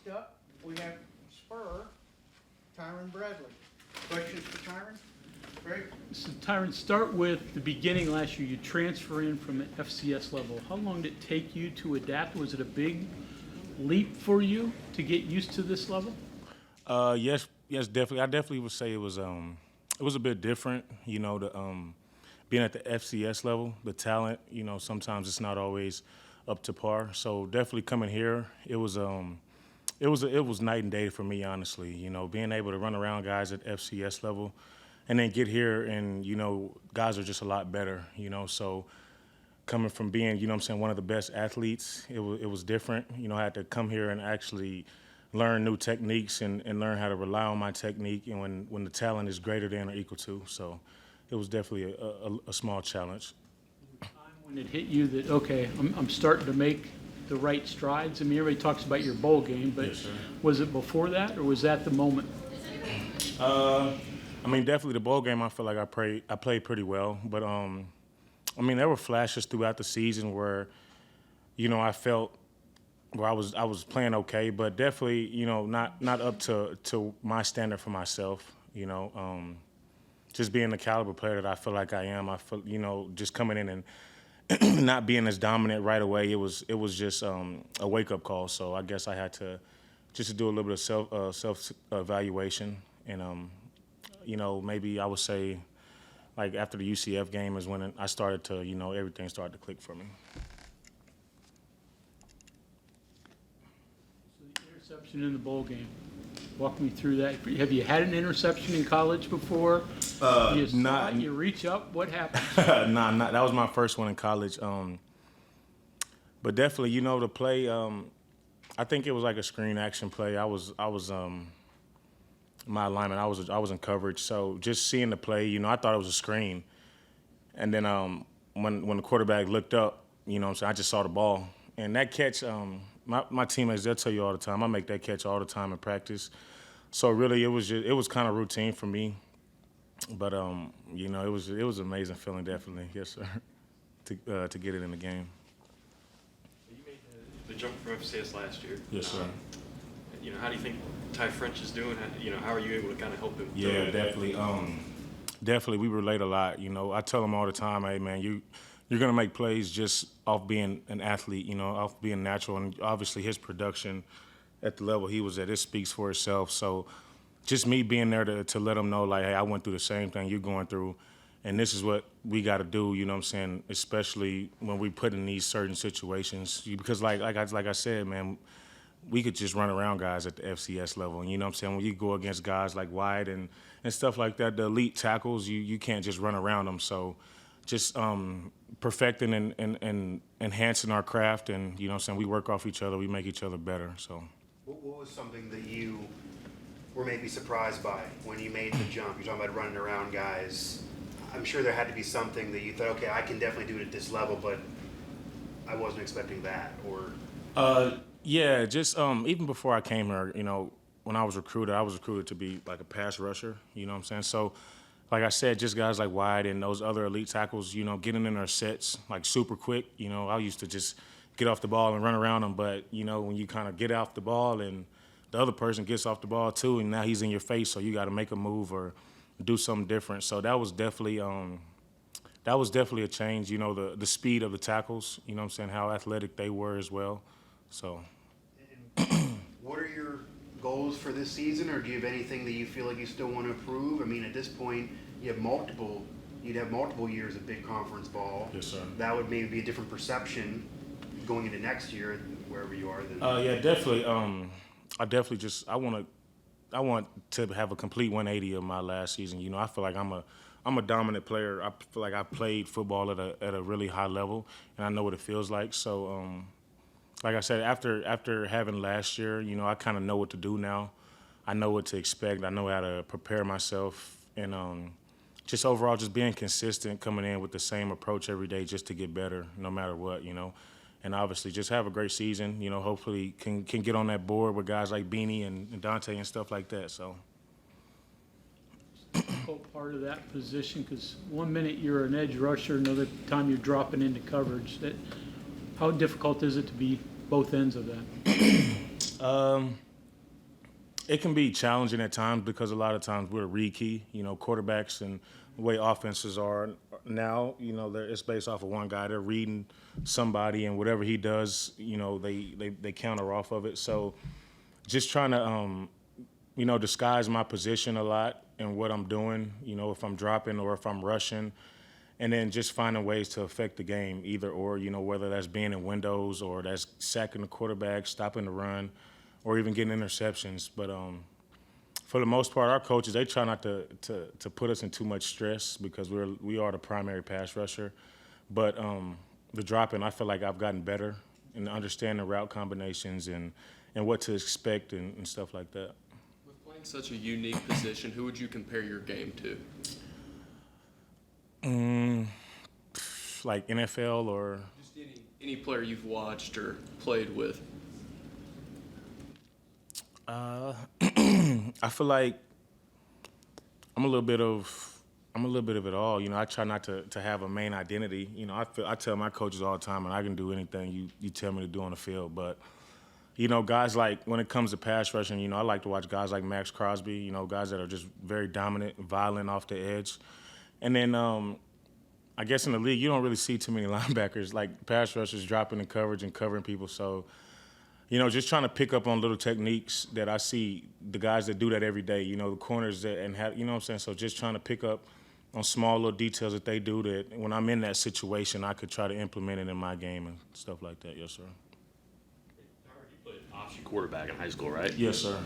Next up, we have Spur, Tyrin Bradley. Questions for Tyrin? Great. So Tyron, start with the beginning last year. You transfer in from the FCS level. How long did it take you to adapt? Was it a big leap for you to get used to this level? Yes, definitely. I definitely would say it was a bit different. You know, being at the FCS level, the talent, you know, sometimes it's not always up to par. So definitely coming here, it was night and day for me, honestly. You know, being able to run around guys at FCS level, and then get here and, you know, guys are just a lot better. You know, so coming from being, you know what I'm saying, one of the best athletes, it was different. You know, I had to come here and actually learn new techniques and learn how to rely on my technique, and when the talent is greater than or equal to. So it was definitely a small challenge. When it hit you that, okay, I'm starting to make the right strides? I mean, everybody talks about your bowl game, but Yes, sir. Was it before that, or was that the moment? I mean, definitely the bowl game, I feel like I played pretty well. But, I mean, there were flashes throughout the season where, you know, I felt where I was playing okay, but definitely, you know, not up to my standard for myself, you know. Just being the caliber player that I feel like I am, I feel, you know, just coming in and not being as dominant right away, it was just a wake-up call. So I guess I had to just do a little bit of self evaluation, and you know, maybe I would say like after the UCF game is when I started to, you know, everything started to click for me. So the interception in the bowl game. Walk me through that. Have you had an interception in college before? You saw it, you reach up. What happened? Nah, that was my first one in college. But definitely, you know, the play. I think it was like a screen action play. I was my alignment. I was in coverage. So just seeing the play, you know, I thought it was a screen. And then when the quarterback looked up, you know what I'm saying, I just saw the ball. And that catch, my teammates, they'll tell you all the time, I make that catch all the time in practice. So really, it was kind of routine for me. But you know, it was an amazing feeling, definitely, yes, sir, to get it in the game. You made the jump from FCS last year. Yes, sir. You know, how do you think Ty French is doing? You know, how are you able to kind of help him? Yeah, definitely. Definitely, we relate a lot. You know, I tell him all the time, hey man, you're gonna make plays just off being an athlete. You know, off being natural, and obviously his production at the level he was at, it speaks for itself. So just me being there to let him know, like, hey, I went through the same thing you're going through, and this is what we got to do, you know what I'm saying, especially when we put in these certain situations. Because like I said, man, we could just run around guys at the FCS level. And you know what I'm saying? When you go against guys like White and stuff like that, the elite tackles, you can't just run around them. So just perfecting and enhancing our craft, and, you know what I'm saying, we work off each other, we make each other better. So what was something that you were maybe surprised by when you made the jump? You're talking about running around guys. I'm sure there had to be something that you thought, okay, I can definitely do it at this level, but I wasn't expecting that. Or yeah, just even before I came here, you know, when I was recruited to be like a pass rusher, you know what I'm saying? So like I said, just guys like Wyatt and those other elite tackles, you know, getting in their sets like super quick. You know, I used to just get off the ball and run around them, but, you know, when you kind of get off the ball and the other person gets off the ball too, and now he's in your face, so you got to make a move or do something different. So that was definitely a change. You know, the speed of the tackles. You know what I'm saying? How athletic they were as well. So. What are your goals for this season, or do you have anything that you feel like you still want to improve? I mean, at this point, you'd have multiple years of big conference ball. Yes, sir. That would maybe be a different perception going into next year, wherever you are. Yeah, definitely. I want to have a complete 180 of my last season. You know, I feel like I'm a dominant player. I feel like I played football at a really high level, and I know what it feels like. So, like I said, after having last year, you know, I kind of know what to do now. I know what to expect. I know how to prepare myself, and just overall, just being consistent, coming in with the same approach every day, just to get better, no matter what, you know. And obviously, just have a great season. You know, hopefully can get on that board with guys like Beanie and Dante and stuff like that. So. Difficult part of that position, because 1 minute you're an edge rusher, another time you're dropping into coverage. How difficult is it to be both ends of that? it can be challenging at times because a lot of times we're a read key. Quarterbacks and the way offenses are now, it's based off of one guy. They're reading somebody, and whatever he does, they counter off of it. So just trying to, disguise my position a lot and what I'm doing, if I'm dropping or if I'm rushing, and then just finding ways to affect the game, either or, whether that's being in windows or that's sacking the quarterback, stopping the run, or even getting interceptions. But for the most part, our coaches, they try not to put us in too much stress because we are the primary pass rusher. But the dropping, I feel like I've gotten better in understanding route combinations and what to expect and stuff like that. With playing such a unique position, who would you compare your game to? Like NFL or? Just any player you've watched or played with. I feel like I'm a little bit of it all. I try not to have a main identity. I tell my coaches all the time, and I can do anything you tell me to do on the field. But guys like when it comes to pass rushing, I like to watch guys like Max Crosby. Guys that are just very dominant, violent off the edge. And then I guess in the league, you don't really see too many linebackers like pass rushers dropping in coverage and covering people. So, just trying to pick up on little techniques that I see the guys that do that every day, the corners that and have, what I'm saying? So just trying to pick up on small little details that they do that when I'm in that situation, I could try to implement it in my game and stuff like that. Yes, sir. You played option quarterback in high school, right? Yes, sir.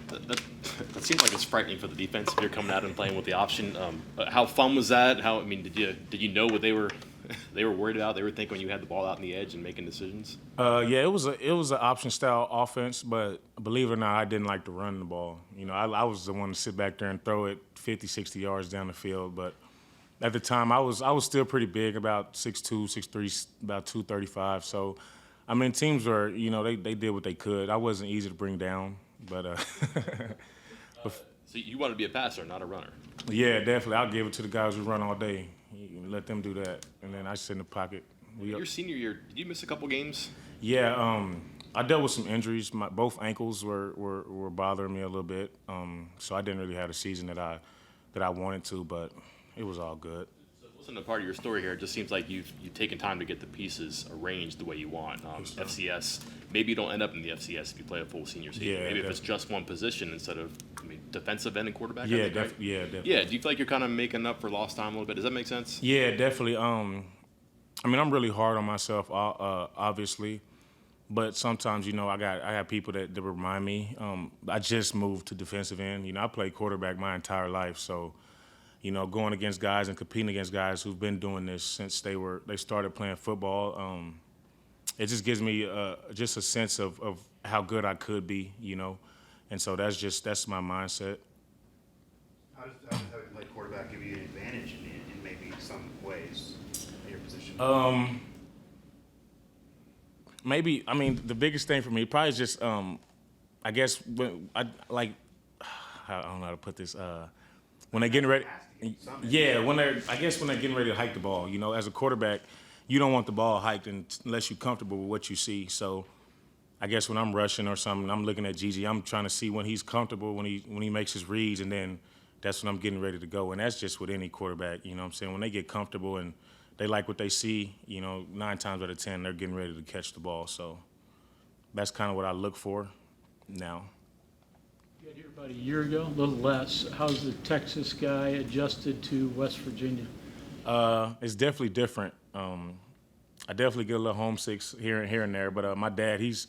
That seems like it's frightening for the defense if you're coming out and playing with the option. How fun was that? Did you know what they were worried about? They were thinking when you had the ball out on the edge and making decisions. Yeah, it was an option style offense, but believe it or not, I didn't like to run the ball. I was the one to sit back there and throw it 50, 60 yards down the field. But at the time, I was still pretty big, about 6'2", 6'3", about 235. So, teams were, they did what they could. I wasn't easy to bring down, but. So you want to be a passer, not a runner. Yeah, definitely. I'll give it to the guys who run all day. You let them do that, and then I sit in the pocket. Your senior year, did you miss a couple games? Yeah, I dealt with some injuries. Both ankles were bothering me a little bit, so I didn't really have a season that I wanted to, but it was all good. So listening to part of your story here, it just seems like you've taken time to get the pieces arranged the way you want. FCS, maybe you don't end up in the FCS if you play a full senior season. Yeah, maybe if it's just one position instead of defensive end and quarterback. Yeah, I think, right? Yeah, definitely. Yeah, do you feel like you're kind of making up for lost time a little bit? Does that make sense? Yeah, definitely. I'm really hard on myself, obviously, but sometimes, I got people that remind me. I just moved to defensive end. I played quarterback my entire life, so, going against guys and competing against guys who've been doing this since they started playing football, it just gives me just a sense of how good I could be, and so that's my mindset. How does having played quarterback give you an advantage in maybe some ways in your position? Maybe, the biggest thing for me probably is just, I guess, when I don't know how to put this, when they're getting ready. Yeah, when they're getting ready to hike the ball, as a quarterback, you don't want the ball hiked unless you're comfortable with what you see. So I guess when I'm rushing or something, I'm looking at Gigi, I'm trying to see when he's comfortable, when he makes his reads, and then that's when I'm getting ready to go. And that's just with any quarterback, what I'm saying? When they get comfortable and they like what they see, 9 times out of 10, they're getting ready to catch the ball. So that's kind of what I look for now. You got here about a year ago, a little less. How's the Texas guy adjusted to West Virginia? It's definitely different. I definitely get a little homesick here and there, but my dad, he's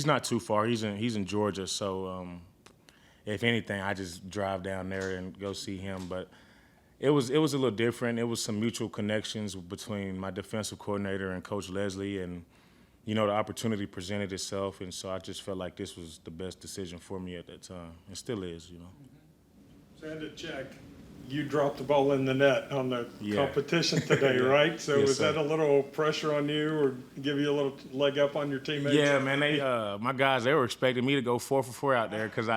not too far. He's in Georgia, so if anything, I just drive down there and go see him. But it was a little different. It was some mutual connections between my defensive coordinator and Coach Leslie, and the opportunity presented itself, and so I just felt like this was the best decision for me at that time. It still is, So I had to check. You dropped the ball in the net on the competition today, right? So Yes, was sir. that a little pressure on you, or give you a little leg up on your teammates? Yeah, man. They my guys, they were expecting me to go 4 for 4 out there because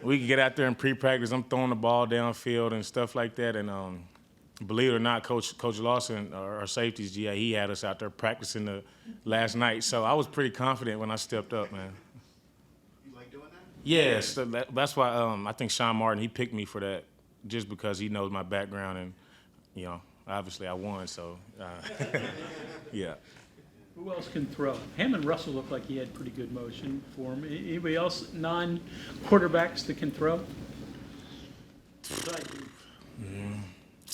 we could get out there and pre-practice. I'm throwing the ball downfield and stuff like that. And believe it or not, Coach Lawson, our safeties, he had us out there practicing last night. So I was pretty confident when I stepped up, man. You like doing that? Yes, that's why I think Sean Martin, he picked me for that just because he knows my background and, you know, obviously I won, so, yeah. Who else can throw? Hammond Russell looked like he had pretty good motion for him. Anybody else, non-quarterbacks that can throw?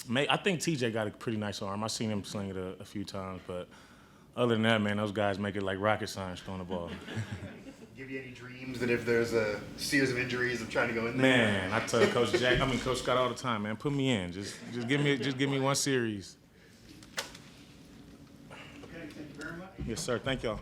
I think TJ got a pretty nice arm. I've seen him sling it a few times, but other than that, man, those guys make it like rocket science throwing the ball. Give you any dreams that if there's a series of injuries of trying to go in there? Man, I tell Coach Scott all the time, man, put me in. Just give me one series. Okay, thank you very much. Yes, sir. Thank y'all.